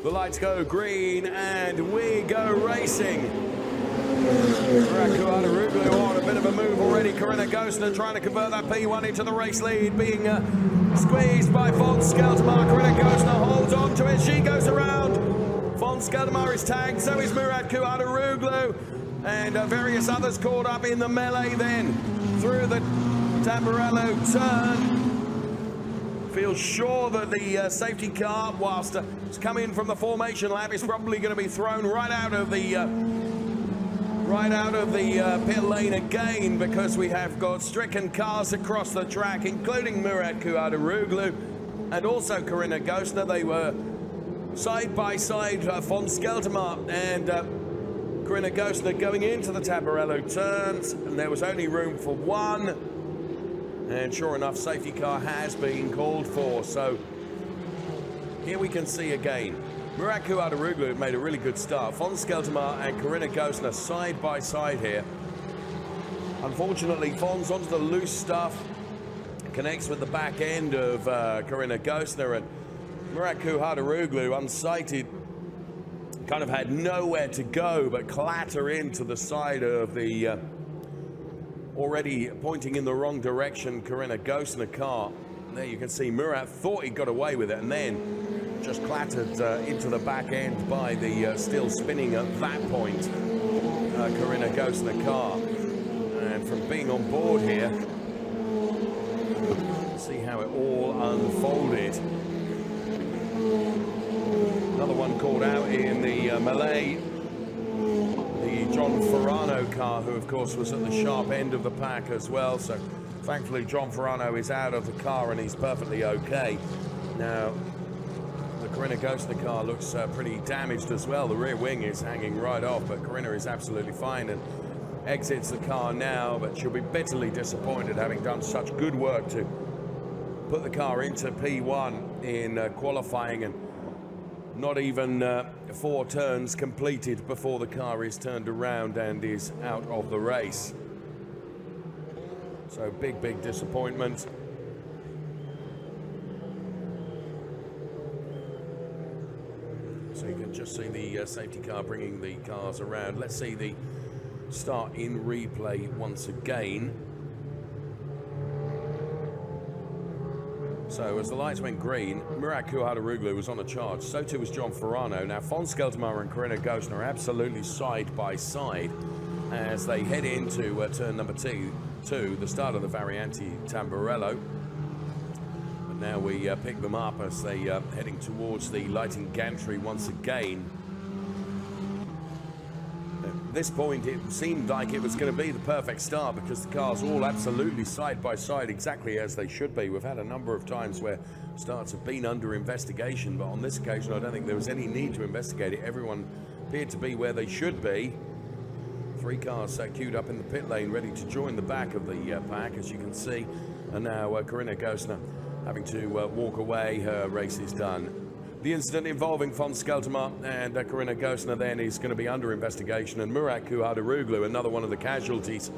The lights go green and we go racing. Autodromo on a bit of a move already. Corinna Gostner trying to convert that P1 into the race lead, being squeezed by von Skeltermar. Corinna Gostner holds on to it. She goes around. Von Skeltermar is tagged, so is Murat Autodromo, and various others caught up in the melee then through the Tamburello turn. Feels sure that the safety car, whilst it's come in from the formation lap, is probably going to be thrown right out of the pit lane again, because we have got stricken cars across the track, including Murat Autodromo and also Corinna Gostner. They were side by side, von Skeltermar and Corinna Gostner going into the Tamburello turns, and there was only room for one. And sure enough, safety car has been called for. So here we can see again, Murat Autodromo made a really good start. Von Skeltermar and Corinna Gostner side by side here. Unfortunately, Von's onto the loose stuff, connects with the back end of Corinna Gostner, and Murat Autodromo, unsighted, kind of had nowhere to go but clatter into the side of the already pointing in the wrong direction Corinna Gostner car. There you can see Murat thought he got away with it, and then just clattered into the back end by the still spinning at that point Corinna Gostner car. And from being on board here, see how it all unfolded. Another one called out in the melee, the John Ferrano car, who of course was at the sharp end of the pack as well. So thankfully John Ferrano is out of the car and he's perfectly okay. Now the Corinna Gostner car looks pretty damaged as well. The rear wing is hanging right off, but Corinna is absolutely fine and exits the car now, but she'll be bitterly disappointed, having done such good work to put the car into P1 in qualifying, and not even 4 turns completed before the car is turned around and is out of the race. So big disappointment. So you can just see the safety car bringing the cars around. Let's see the start in replay once again. So as the lights went green, Murat Autodromo was on a charge. So too was John Ferrano. Now von Skeltermar and Corinna Gostner are absolutely side by side as they head into turn number 2, the start of the Variante Tamburello. But now we pick them up as they heading towards the lighting gantry once again. At this point, it seemed like it was going to be the perfect start because the cars all absolutely side by side, exactly as they should be. We've had a number of times where starts have been under investigation, but on this occasion, I don't think there was any need to investigate it. Everyone appeared to be where they should be. 3 cars queued up in the pit lane, ready to join the back of the pack, as you can see. And now Corinna Gostner having to walk away. Her race is done. The incident involving von Skeltermar and Corinna Gostner then is going to be under investigation, and Murat Autodromo, another one of the casualties.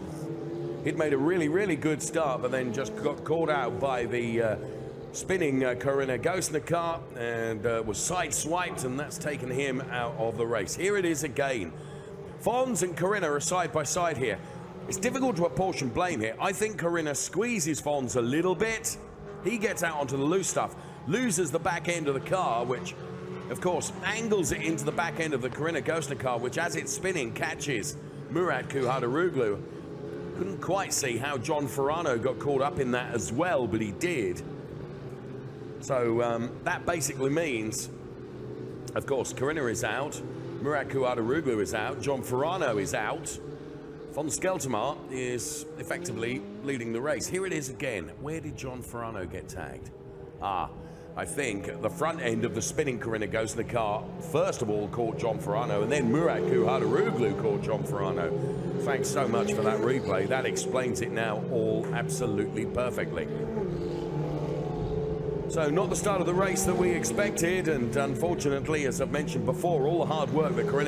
He'd made a really good start, but then just got caught out by the spinning Corinna Gostner car and was sideswiped, and that's taken him out of the race. Here it is again. Fons and Corinna are side by side here. It's difficult to apportion blame here. I think Corinna squeezes Fons a little bit. He gets out onto the loose stuff, loses the back end of the car, which of course angles it into the back end of the Corinna Gostner car, which as it's spinning catches Murat Autodromo. Couldn't quite see how John Ferrano got caught up in that as well, but he did. So that basically means, of course, Corinna is out, Murat Autodromo is out, John Ferrano is out. Von Skeltermar is effectively leading the race. Here it is again. Where did John Ferrano get tagged? I think the front end of the spinning Corinna Gostner car first of all caught John Ferrano, and then Murat Autodromo caught John Ferrano. Thanks so much for that replay. That explains it now all absolutely perfectly. So not the start of the race that we expected, and unfortunately, as I've mentioned before, all the hard work that Corinna